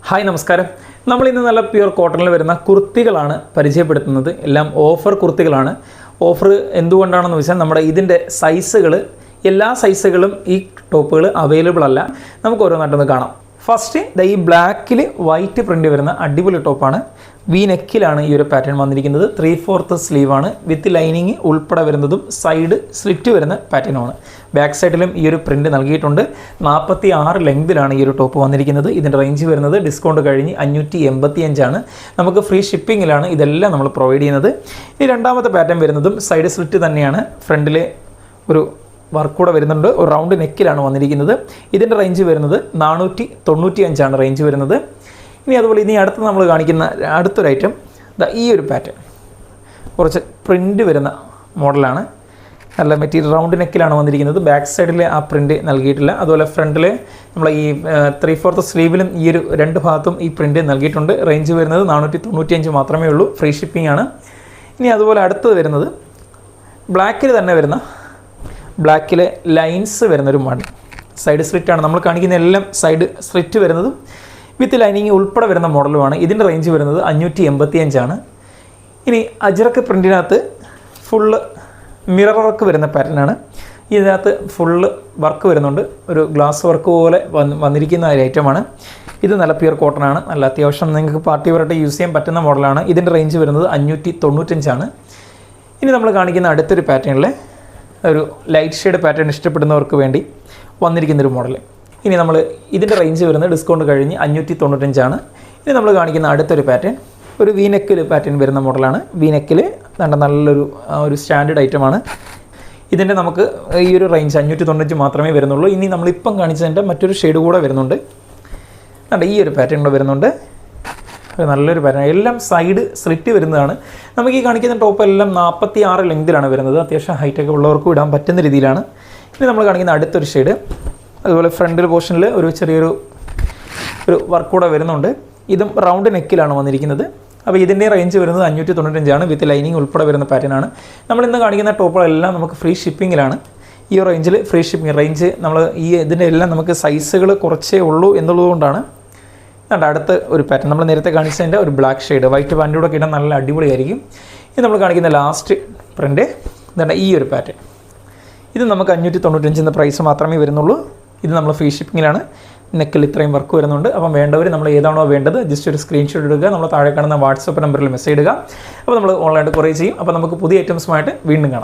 Hi നമസ്കാരം. നമ്മൾ ഇന്ന് നല്ല പ്യുവർ കോട്ടണിൽ വരുന്ന കുർത്തികളാണ് പരിചയപ്പെടുത്തുന്നത്. എല്ലാം ഓഫർ കുർത്തികളാണ്. ഓഫർ എന്തുകൊണ്ടാണെന്ന് വെച്ചാൽ നമ്മുടെ ഇതിൻ്റെ സൈസുകൾ എല്ലാ സൈസുകളും ഈ ടോപ്പുകൾ അവൈലബിൾ അല്ല. നമുക്ക് ഓരോന്നായിട്ടൊന്ന് കാണാം. ഫസ്റ്റ് ഈ ബ്ലാക്കിൽ വൈറ്റ് പ്രിൻ്റ് വരുന്ന അടിപൊളി ടോപ്പാണ്. വി നെക്കിലാണ് ഈ ഒരു പാറ്റേൺ വന്നിരിക്കുന്നത്. 3/4 സ്ലീവാണ് വിത്ത് ലൈനിങ് ഉൾപ്പെടെ വരുന്നതും സൈഡ് സ്ലിറ്റ് വരുന്ന പാറ്റേണുമാണ്. ബാക്ക് സൈഡിലും ഈ ഒരു പ്രിൻ്റ് നൽകിയിട്ടുണ്ട്. 46 ലെങ്തിലാണ് ഈ ഒരു ടോപ്പ് വന്നിരിക്കുന്നത്. ഇതിൻ്റെ റേഞ്ച് വരുന്നത് ഡിസ്കൗണ്ട് കഴിഞ്ഞ് 585 നമുക്ക് ഫ്രീ ഷിപ്പിങ്ങിലാണ് ഇതെല്ലാം നമ്മൾ പ്രൊവൈഡ് ചെയ്യുന്നത്. ഈ രണ്ടാമത്തെ പാറ്റേൺ വരുന്നതും സൈഡ് സ്ലിറ്റ് തന്നെയാണ്. ഫ്രണ്ടിൽ ഒരു വർക്ക് കൂടെ വരുന്നുണ്ട്. ഒരു റൗണ്ട് നെക്കിലാണ് വന്നിരിക്കുന്നത്. ഇതിൻ്റെ റേഞ്ച് വരുന്നത് 495 റേഞ്ച് വരുന്നത്. ഇനി അതുപോലെ ഇനി അടുത്ത് നമ്മൾ കാണിക്കുന്ന അടുത്തൊരു ഐറ്റം ഈ ഒരു പാറ്റേൺ കുറച്ച് പ്രിൻ്റ് വരുന്ന മോഡലാണ്. നല്ല മെറ്റീരിയൽ റൗണ്ട് നെക്കിലാണ് വന്നിരിക്കുന്നത്. ബാക്ക് സൈഡിൽ ആ പ്രിൻ്റ് നൽകിയിട്ടില്ല. അതുപോലെ ഫ്രണ്ടിൽ നമ്മൾ ഈ 3/4 സ്ലീവിലും ഈ ഒരു രണ്ട് ഭാഗത്തും ഈ പ്രിൻ്റ് നൽകിയിട്ടുണ്ട്. റേഞ്ച് വരുന്നത് 495 മാത്രമേ ഉള്ളൂ. ഫ്രീ ഷിപ്പിംഗ് ആണ്. ഇനി അതുപോലെ അടുത്തത് വരുന്നത് ബ്ലാക്കിൽ തന്നെ വരുന്ന ബ്ലാക്കിൽ ലൈൻസ് വരുന്നൊരു മോഡൽ. സൈഡ് സ്ലിറ്റാണ് നമ്മൾ കാണിക്കുന്ന എല്ലാം. സൈഡ് സ്ലിറ്റ് വരുന്നതും വിത്ത് ലൈനിങ് ഉൾപ്പെടെ വരുന്ന മോഡലുമാണ്. ഇതിൻ്റെ റേഞ്ച് വരുന്നത് 585. ഇനി അജ്രക്ക് പ്രിൻറ്റിനകത്ത് ഫുള്ള് മിറർ വർക്ക് വരുന്ന പാറ്റേണാണ്. ഇതിനകത്ത് ഫുള്ള് വർക്ക് വരുന്നുണ്ട്. ഒരു ഗ്ലാസ് വർക്ക് പോലെ വന്നിരിക്കുന്ന ഒരു ഐറ്റമാണ്. ഇത് നല്ല പ്യുവർ കോട്ടൺ ആണ്. നല്ല അത്യാവശ്യം നിങ്ങൾക്ക് പാർട്ടി വെയറായിട്ട് യൂസ് ചെയ്യാൻ പറ്റുന്ന മോഡലാണ്. ഇതിൻ്റെ റേഞ്ച് വരുന്നത് 595. ഇനി നമ്മൾ കാണിക്കുന്ന അടുത്തൊരു പാറ്റേണിൽ ഒരു ലൈറ്റ് ഷെയ്ഡ് പാറ്റേൺ ഇഷ്ടപ്പെടുന്നവർക്ക് വേണ്ടി വന്നിരിക്കുന്നൊരു മോഡൽ. ഇനി നമ്മൾ ഇതിൻ്റെ റേഞ്ച് വരുന്നത് ഡിസ്കൗണ്ട് കഴിഞ്ഞ് 595. ഇനി നമ്മൾ കാണിക്കുന്ന അടുത്തൊരു പാറ്റേൺ ഒരു വീനെക്കിൽ പാറ്റേൺ വരുന്ന മോഡലാണ്. വീനെക്കിൽ നല്ലൊരു സ്റ്റാൻഡേർഡ് ഐറ്റമാണ്. ഇതിൻ്റെ നമുക്ക് ഈ ഒരു റേഞ്ച് 595 മാത്രമേ വരുന്നുള്ളൂ. ഇനി നമ്മളിപ്പം കാണിച്ചതിൻ്റെ മറ്റൊരു ഷെയ്ഡ് കൂടെ വരുന്നുണ്ട്. ഈ ഒരു പാറ്റേൺ കൂടെ വരുന്നുണ്ട്. നല്ലൊരു പാറ്റേൺ. എല്ലാം സൈഡ് സ്ലിറ്റ് വരുന്നതാണ്. നമുക്ക് ഈ കാണിക്കുന്ന ടോപ്പ് എല്ലാം 46 ലെങ്തിലാണ് വരുന്നത്. അത്യാവശ്യം ഹൈറ്റൊക്കെ ഉള്ളവർക്കും ഇടാൻ പറ്റുന്ന രീതിയിലാണ്. ഇനി നമ്മൾ കാണിക്കുന്ന അടുത്തൊരു ഷെയ്ഡ്. അതുപോലെ ഫ്രണ്ടിൽ പോർഷനിൽ ഒരു ചെറിയൊരു വർക്ക് കൂടെ വരുന്നുണ്ട്. ഇതും റൗണ്ട് നെക്കിലാണ് വന്നിരിക്കുന്നത്. അപ്പോൾ ഇതിൻ്റെ റേഞ്ച് വരുന്നത് 595 വിത്ത് ലൈനിങ് ഉൾപ്പെടെ വരുന്ന പാറ്റേണാണ്. നമ്മളിന്ന് കാണിക്കുന്ന ടോപ്പുകളെല്ലാം നമുക്ക് ഫ്രീ ഷിപ്പിങ്ങിലാണ്. ഈ റേഞ്ചിൽ ഫ്രീ ഷിപ്പിംഗ് റേഞ്ച് നമ്മൾ ഇതിൻ്റെ എല്ലാം നമുക്ക് സൈസുകൾ കുറച്ചേ ഉള്ളൂ എന്നുള്ളതുകൊണ്ടാണ്. അടുത്ത ഒരു പാറ്റേൺ നമ്മൾ നേരത്തെ കാണിച്ചതിൻ്റെ ഒരു ബ്ലാക്ക് ഷെയ്ഡ് വൈറ്റ് പാൻറ്റൂടെ ഇടാൻ നല്ല അടിപൊളിയായിരിക്കും. ഇത് നമ്മൾ കാണിക്കുന്ന ലാസ്റ്റ് പ്രിൻ്റ് ഈ ഒരു പാറ്റേൺ. ഇത് നമുക്ക് 595 പ്രൈസ് മാത്രമേ വരുന്നുള്ളൂ. ഇത് നമ്മൾ ഫ്രീ ഷിപ്പിങ്ങിലാണ്. നെക്കിൽ ഇത്രയും വർക്ക് വരുന്നുണ്ട്. അപ്പം വേണ്ടവർ നമ്മൾ ഏതാണോ വേണ്ടത് ജസ്റ്റ് ഒരു സ്ക്രീൻഷോട്ട് എടുക്കുക. നമ്മൾ താഴെ കാണുന്ന വാട്സപ്പ് നമ്പറിൽ മെസ്സേജ് ഇടുക. അപ്പോൾ നമ്മൾ ഓൺലൈനായിട്ട് കൊറിയർ ചെയ്യും. അപ്പോൾ നമുക്ക് പുതിയ ഐറ്റംസുമായിട്ട് വീണ്ടും കാണാം.